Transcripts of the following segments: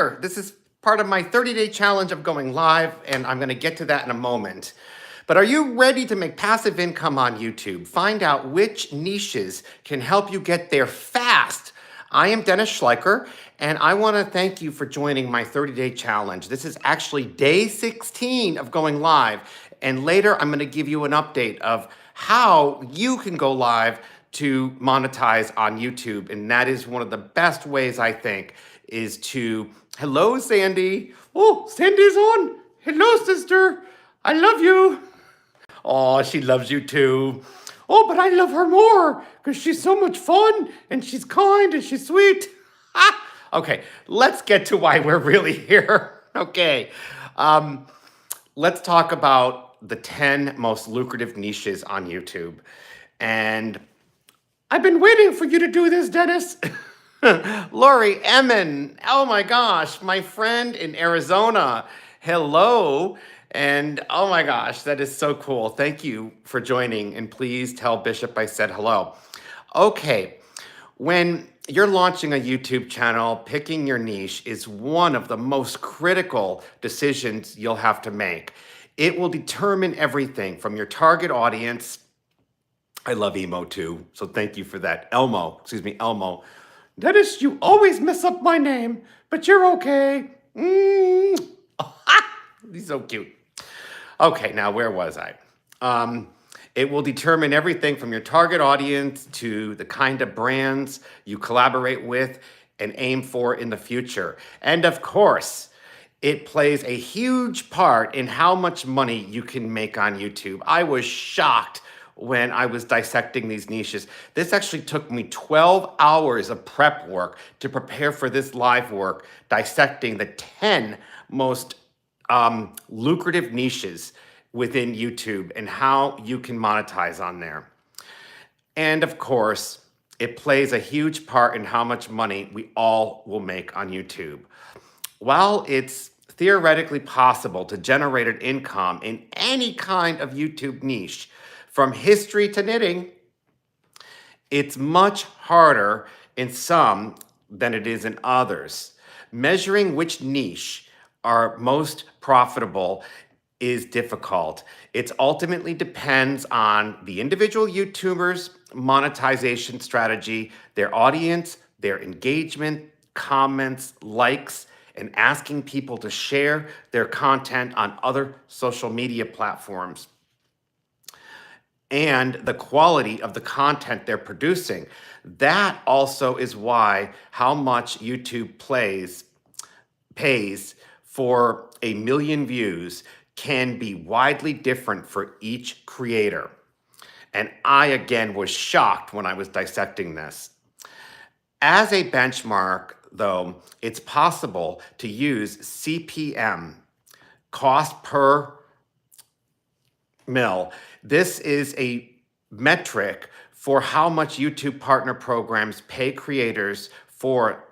This is part of my 30-day challenge of going live, and I'm going to get to that in a moment. But are you ready to make passive income on YouTube? Find out which niches can help you get there fast. I am Dennis Schleicher, and I want to thank you for joining my 30-day challenge. This is actually day 16 of going live, and later I'm going to give you an update of how you can go live to monetize on YouTube, and that is one of the best ways, I think, is to... Hello, Sandy. Oh, Sandy's on. Hello, sister. I love you. Oh, she loves you too. Oh, but I love her more because she's so much fun and she's kind and she's sweet. Okay, let's get to why we're really here. Okay, let's talk about the 10 most lucrative niches on YouTube. And I've been waiting for you to do this, Dennis. Lori Emmon, oh my gosh, my friend in Arizona. Hello. And oh my gosh, that is so cool. Thank you for joining. And please tell Bishop I said hello. Okay, when you're launching a YouTube channel, picking your niche is one of the most critical decisions you'll have to make. It will determine everything from your target audience. I love Emo too, so thank you for that. Elmo. Dennis, you always mess up my name, but you're okay. He's so cute. Okay, now where was I? It will determine everything from your target audience to the kind of brands you collaborate with and aim for in the future. And of course, it plays a huge part in how much money you can make on YouTube. I was shocked when I was dissecting these niches. This actually took me 12 hours of prep work to prepare for this live work, dissecting the 10 most lucrative niches within YouTube and how you can monetize on there. And of course, it plays a huge part in how much money we all will make on YouTube. While it's theoretically possible to generate an income in any kind of YouTube niche, from history to knitting, it's much harder in some than it is in others. Measuring which niche are most profitable is difficult. It ultimately depends on the individual YouTuber's monetization strategy, their audience, their engagement, comments, likes, and asking people to share their content on other social media platforms, and the quality of the content they're producing. That also is why how much YouTube pays for 1 million views can be widely different for each creator. And I, again, was shocked when I was dissecting this. As a benchmark, though, it's possible to use CPM, cost per mil. This is a metric for how much YouTube partner programs pay creators for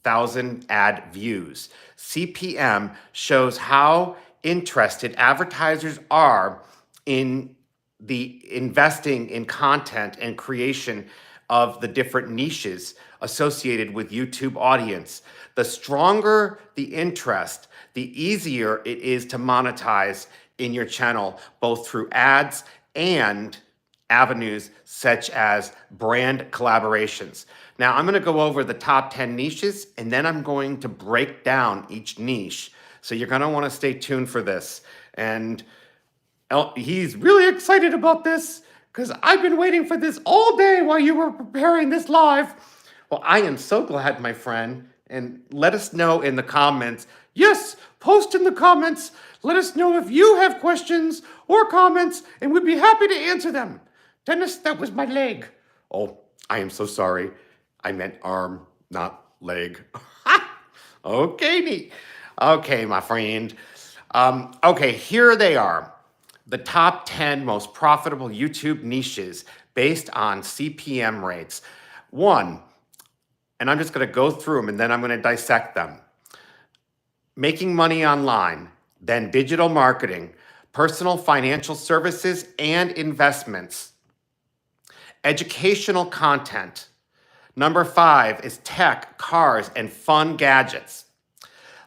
1,000 ad views. CPM shows how interested advertisers are in the investing in content and creation of the different niches associated with YouTube audience. The stronger the interest, the easier it is to monetize in your channel, both through ads and avenues such as brand collaborations. Now, I'm gonna go over the top 10 niches, and then I'm going to break down each niche. So you're gonna wanna stay tuned for this. And he's really excited about this because I've been waiting for this all day while you were preparing this live. Well, I am so glad, my friend. And let us know in the comments. Yes, post in the comments. Let us know if you have questions or comments, and we'd be happy to answer them. Dennis, that was my leg. Oh, I am so sorry. I meant arm, not leg. Okay, neat. Okay, my friend. Okay, here they are. The top 10 most profitable YouTube niches based on CPM rates. 1, and I'm just going to go through them and then I'm going to dissect them. Making money online, then digital marketing, personal financial services and investments, educational content. Number 5 is tech, cars, and fun gadgets.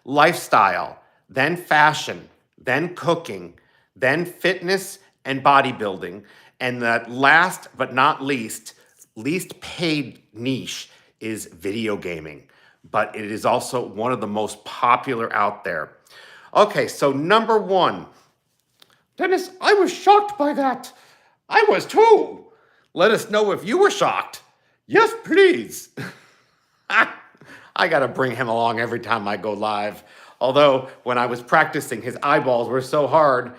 lifestyle, then fashion, then cooking, then fitness and bodybuilding, and the last but not least paid niche is video gaming. But it is also one of the most popular out there. Okay, so number one. Dennis, I was shocked by that. I was too. Let us know if you were shocked. Yes, please. I got to bring him along every time I go live. Although, when I was practicing, his eyeballs were so hard.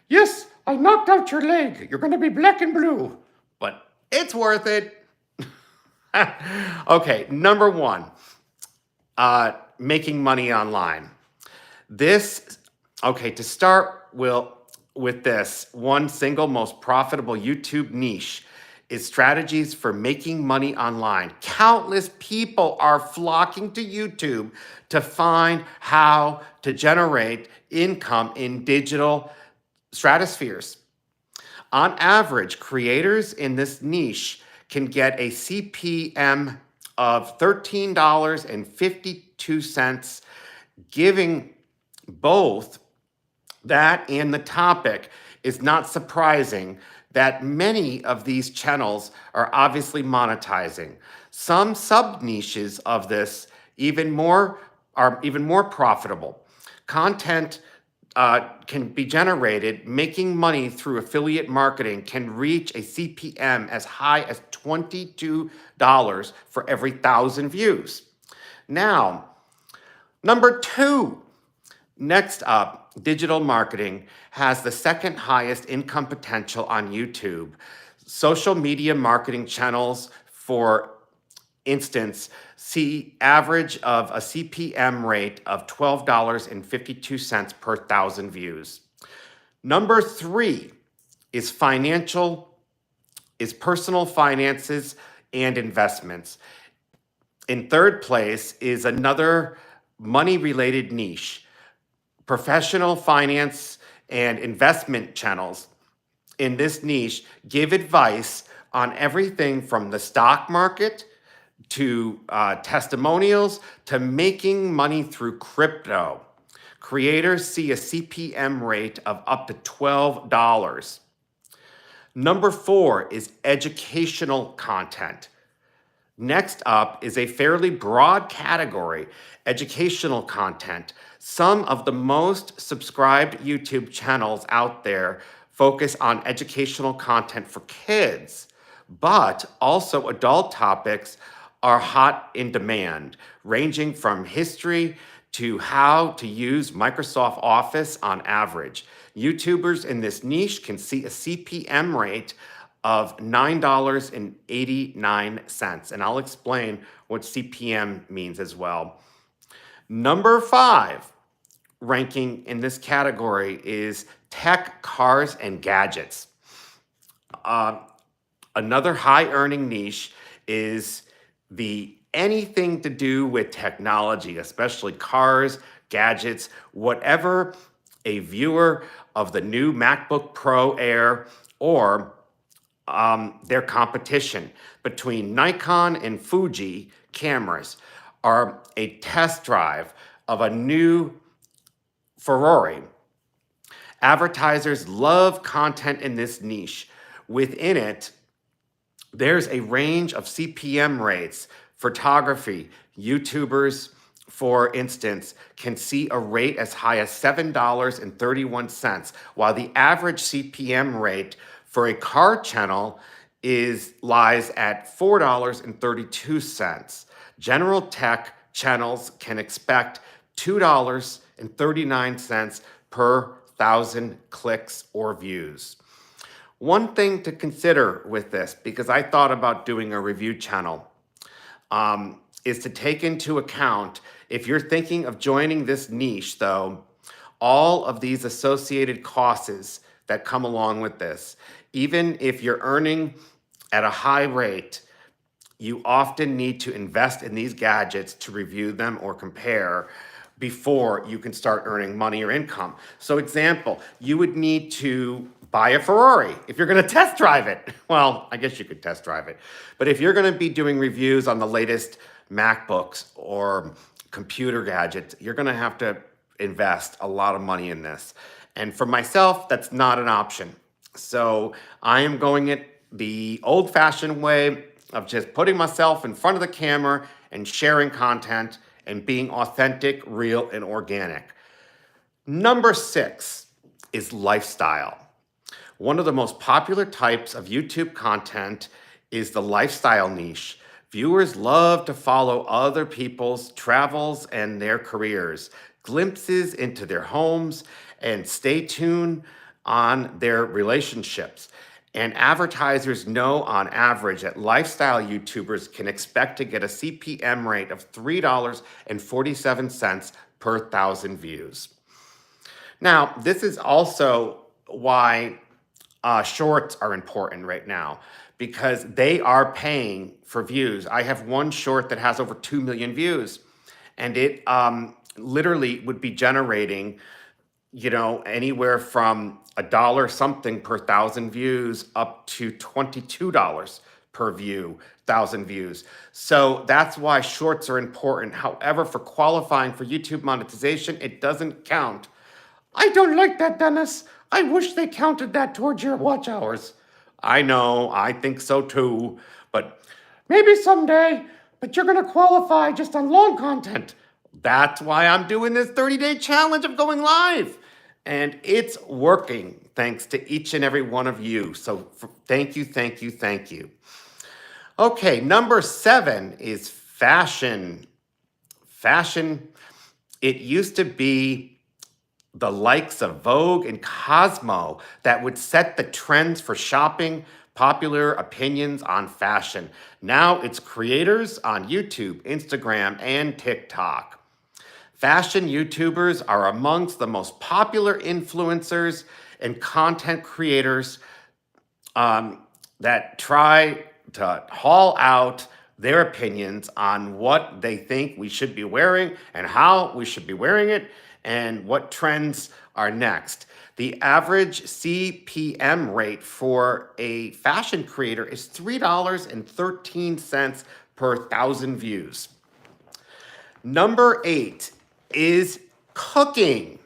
Yes, I knocked out your leg. You're going to be black and blue. But it's worth it. Okay, number one, making money online. To start, with this, one single most profitable YouTube niche is strategies for making money online. Countless people are flocking to YouTube to find how to generate income in digital stratospheres. On average, creators in this niche can get a CPM of $13.52, giving both that and the topic is not surprising that many of these channels are obviously monetizing. Some sub-niches of this are even more profitable. Content can be generated, making money through affiliate marketing can reach a CPM as high as $22 for every 1,000 views. Now, number two, next up, digital marketing has the second highest income potential on YouTube. Social media marketing channels, for instance, see average of a CPM rate of $12.52 per 1,000 views. Number three is personal finances and investments. In third place is another money-related niche. Professional finance and investment channels in this niche give advice on everything from the stock market to testimonials to making money through crypto. Creators see a CPM rate of up to $12. Number four is educational content. Next up is a fairly broad category, educational content. Some of the most subscribed YouTube channels out there focus on educational content for kids, but also adult topics are hot in demand, ranging from history to how to use Microsoft Office on average. YouTubers in this niche can see a CPM rate of $9.89, and I'll explain what CPM means as well. Number five, ranking in this category is tech, cars, and gadgets. Another high-earning niche is anything to do with technology, especially cars, gadgets, whatever a viewer of the new MacBook Pro Air or their competition between Nikon and Fuji cameras are a test drive of a new Ferrari. Advertisers love content in this niche. Within it, there's a range of CPM rates. Photography, YouTubers, for instance, can see a rate as high as $7.31, while the average CPM rate for a car channel lies at $4.32. General tech channels can expect $2.39 per 1,000 clicks or views. One thing to consider with this, because I thought about doing a review channel, is to take into account, if you're thinking of joining this niche though, all of these associated costs that come along with this. Even if you're earning at a high rate, you often need to invest in these gadgets to review them or compare before you can start earning money or income. So example, you would need to buy a Ferrari if you're gonna test drive it. Well, I guess you could test drive it. But if you're gonna be doing reviews on the latest MacBooks or computer gadgets, you're going to have to invest a lot of money in this. And for myself, that's not an option. So I am going it the old-fashioned way of just putting myself in front of the camera and sharing content and being authentic, real, and organic. Number 6 is lifestyle. One of the most popular types of YouTube content is the lifestyle niche. Viewers love to follow other people's travels and their careers, glimpses into their homes, and stay tuned on their relationships. And advertisers know on average that lifestyle YouTubers can expect to get a CPM rate of $3.47 per 1,000 views. Now, this is also why shorts are important right now, because they are paying for views. I have one short that has over 2 million views, and it literally would be generating, anywhere from $1 something per 1,000 views up to $22 per view, 1,000 views. So that's why shorts are important. However, for qualifying for YouTube monetization, it doesn't count. I don't like that, Dennis. I wish they counted that towards your watch hours. I know, I think so too, but maybe someday, but you're gonna qualify just on long content. That's why I'm doing this 30-day challenge of going live. And it's working thanks to each and every one of you. So thank you, thank you, thank you. Okay, number 7 is fashion. Fashion, it used to be the likes of Vogue and Cosmo that would set the trends for shopping, popular opinions on fashion. Now it's creators on YouTube, Instagram, and TikTok. Fashion YouTubers are amongst the most popular influencers and content creators that try to haul out their opinions on what they think we should be wearing and how we should be wearing it and what trends are next. The average CPM rate for a fashion creator is $3.13 per 1,000 views. Number 8 is cooking.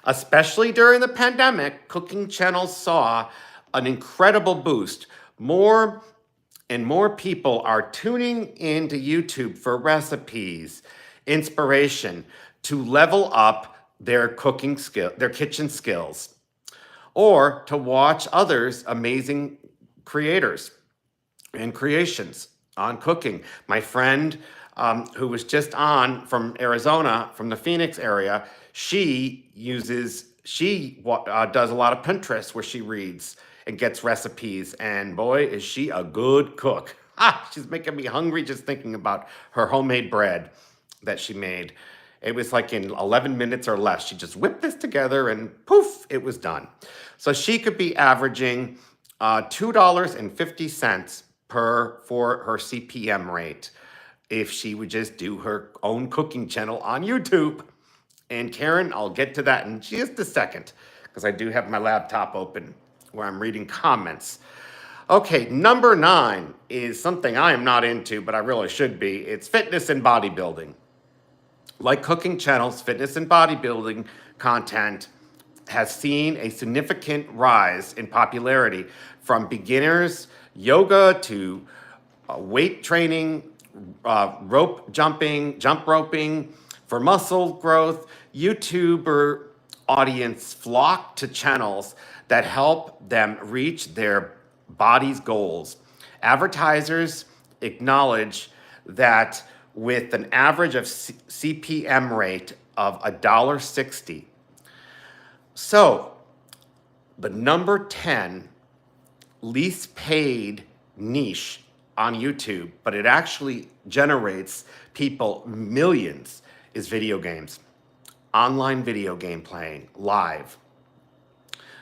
Especially during the pandemic, cooking channels saw an incredible boost. More and more people are tuning into YouTube for recipes, inspiration, to level up their cooking skill, their kitchen skills, or to watch others' amazing creators and creations on cooking. My friend who was just on from Arizona, from the Phoenix area, she does a lot of Pinterest where she reads and gets recipes, and boy, is she a good cook. She's making me hungry just thinking about her homemade bread that she made. It was like in 11 minutes or less. She just whipped this together and poof, it was done. So she could be averaging $2.50 for her CPM rate if she would just do her own cooking channel on YouTube. And Karen, I'll get to that in just a second because I do have my laptop open where I'm reading comments. Okay, number 9 is something I am not into, but I really should be. It's fitness and bodybuilding. Like cooking channels, fitness and bodybuilding content has seen a significant rise in popularity from beginners, yoga to weight training, rope jumping, jump roping. For muscle growth, YouTuber audience flock to channels that help them reach their body's goals. Advertisers acknowledge that with an average of CPM rate of $1.60. So, the number 10 least paid niche on YouTube, but it actually generates people millions, is video games. Online video game playing, live.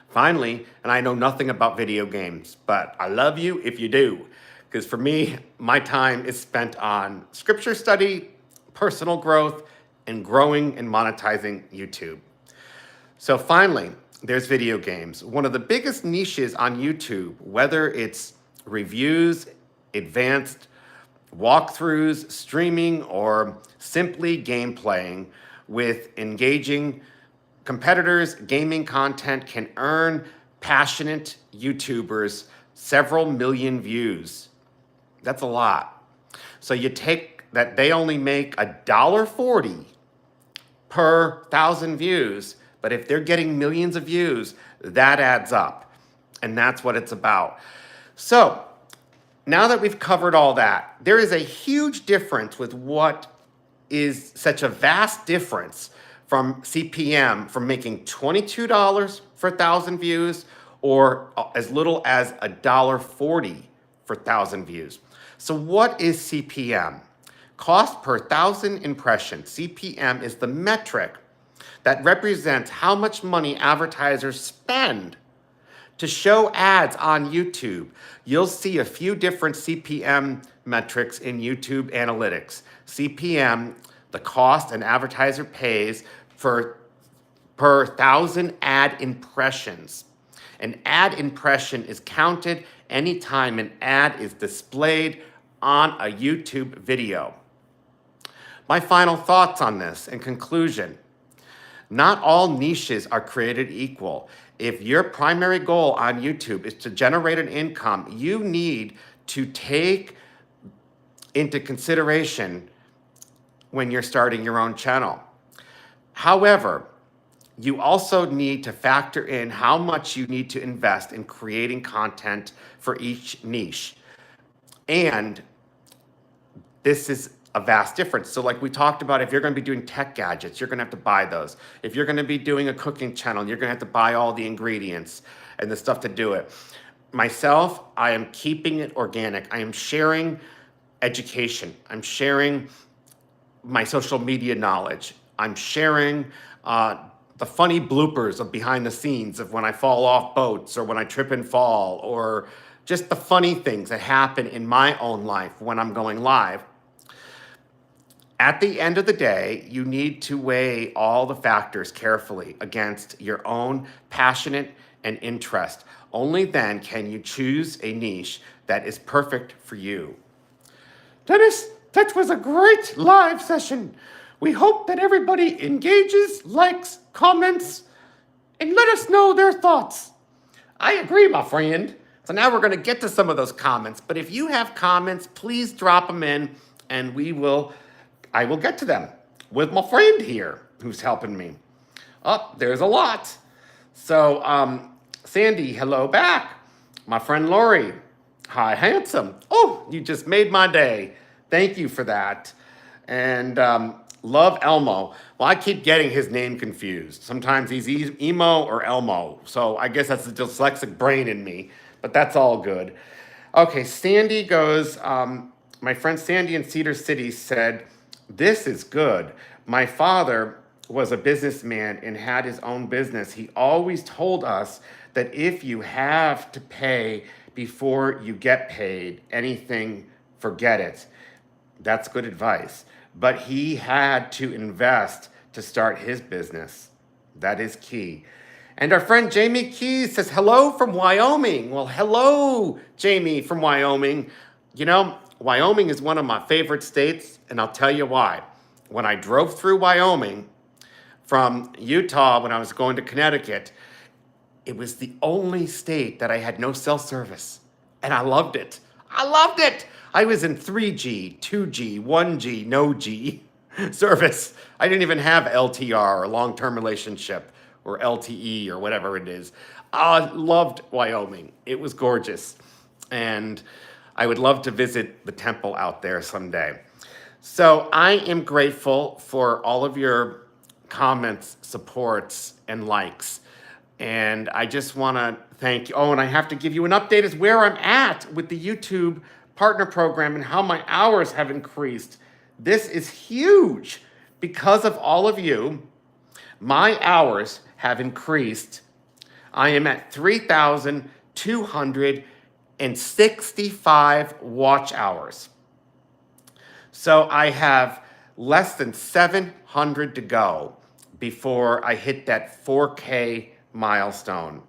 Finally, and I know nothing about video games, but I love you if you do. Because for me, my time is spent on scripture study, personal growth, and growing and monetizing YouTube. So finally, there's video games. One of the biggest niches on YouTube, whether it's reviews, advanced walkthroughs, streaming, or simply game playing with engaging competitors, gaming content can earn passionate YouTubers several million views. That's a lot. So you take that they only make $1.40 per 1,000 views, but if they're getting millions of views, that adds up. And that's what it's about. So now that we've covered all that, there is a huge difference with what is such a vast difference from CPM, from making $22 for 1,000 views or as little as $1.40 for 1,000 views. So what is CPM? Cost per 1,000 impressions. CPM is the metric that represents how much money advertisers spend to show ads on YouTube. You'll see a few different CPM metrics in YouTube analytics. CPM, the cost an advertiser pays per 1,000 ad impressions. An ad impression is counted anytime an ad is displayed on a YouTube video. My final thoughts on this in conclusion. Not all niches are created equal. If your primary goal on YouTube is to generate an income, you need to take into consideration when you're starting your own channel. However, you also need to factor in how much you need to invest in creating content for each niche. And this is a vast difference. So like we talked about, if you're going to be doing tech gadgets, you're going to have to buy those. If you're going to be doing a cooking channel, you're going to have to buy all the ingredients and the stuff to do it. Myself, I am keeping it organic. I am sharing education. I'm sharing my social media knowledge. I'm sharing the funny bloopers of behind the scenes of when I fall off boats or when I trip and fall, or just the funny things that happen in my own life when I'm going live. At the end of the day, you need to weigh all the factors carefully against your own passion and interest. Only then can you choose a niche that is perfect for you. Dennis, that was a great live session. We hope that everybody engages, likes, comments, and let us know their thoughts. I agree, my friend. So now we're going to get to some of those comments. But if you have comments, please drop them in and I will get to them with my friend here who's helping me. Oh, there's a lot. So, Sandy, hello back. My friend Lori, hi, handsome. Oh, you just made my day. Thank you for that. And love Elmo. Well, I keep getting his name confused. Sometimes he's Emo or Elmo. So I guess that's the dyslexic brain in me, but that's all good. Okay, Sandy goes, my friend Sandy in Cedar City said, this is good. My father was a businessman and had his own business. He always told us that if you have to pay before you get paid anything, forget it. That's good advice. But he had to invest to start his business. That is key. And our friend Jamie Keys says, hello from Wyoming. Well, hello, Jamie from Wyoming. You know, Wyoming is one of my favorite states, and I'll tell you why. When I drove through Wyoming from Utah when I was going to Connecticut, it was the only state that I had no cell service, and I loved it. I loved it. I was in 3G, 2G, 1G, no G service. I didn't even have LTR or long-term relationship or LTE or whatever it is. I loved Wyoming. It was gorgeous, and I would love to visit the temple out there someday. So I am grateful for all of your comments, supports, and likes. And I just want to thank you. Oh, and I have to give you an update as where I'm at with the YouTube partner program and how my hours have increased. This is huge. Because of all of you, my hours have increased. I am at 3,265 watch hours. So I have less than 700 to go before I hit that 4K milestone.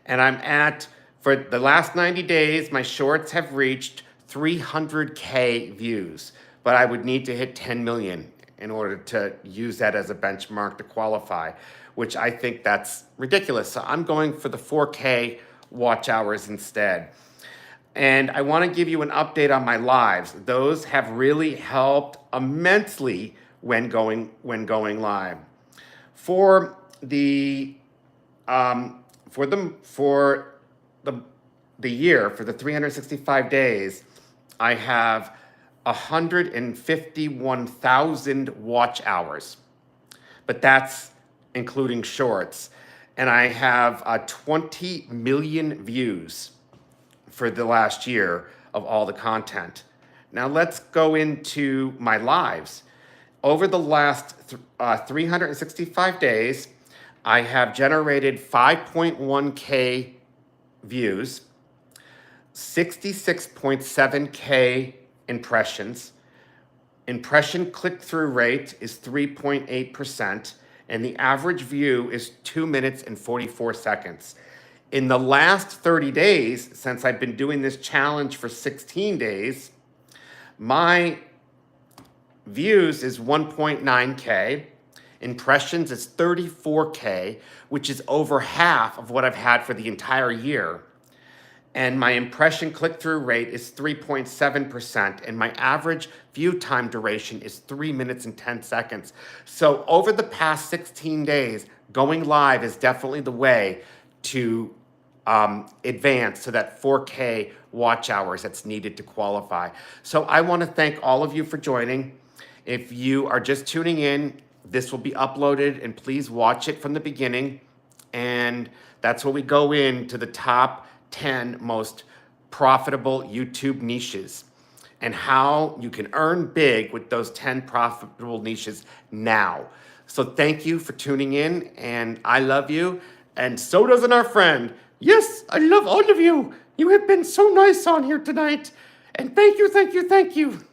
And I'm at, for the last 90 days, my shorts have reached 300K views, but I would need to hit 10 million in order to use that as a benchmark to qualify, which I think that's ridiculous. So I'm going for the 4K watch hours instead. And I want to give you an update on my lives. Those have really helped immensely when going live. For the year, for the 365 days, I have 151,000 watch hours, but that's including shorts. And I have 20 million views for the last year of all the content. Now let's go into my lives. Over the last 365 days, I have generated 5.1K views, 66.7K impressions. Impression click-through rate is 3.8%, and the average view is 2 minutes and 44 seconds. In the last 30 days, since I've been doing this challenge for 16 days, my views is 1.9K, impressions is 34K, which is over half of what I've had for the entire year. And my impression click-through rate is 3.7%, and my average view time duration is 3 minutes and 10 seconds. So over the past 16 days, going live is definitely the way to advance to that 4K watch hours that's needed to qualify. So I want to thank all of you for joining. If you are just tuning in, this will be uploaded, and please watch it from the beginning. And that's where we go into the top 10 most profitable YouTube niches and how you can earn big with those 10 profitable niches now. So thank you for tuning in, and I love you, and so doesn't our friend. Yes, I love all of you. You have been so nice on here tonight, and thank you, thank you, thank you.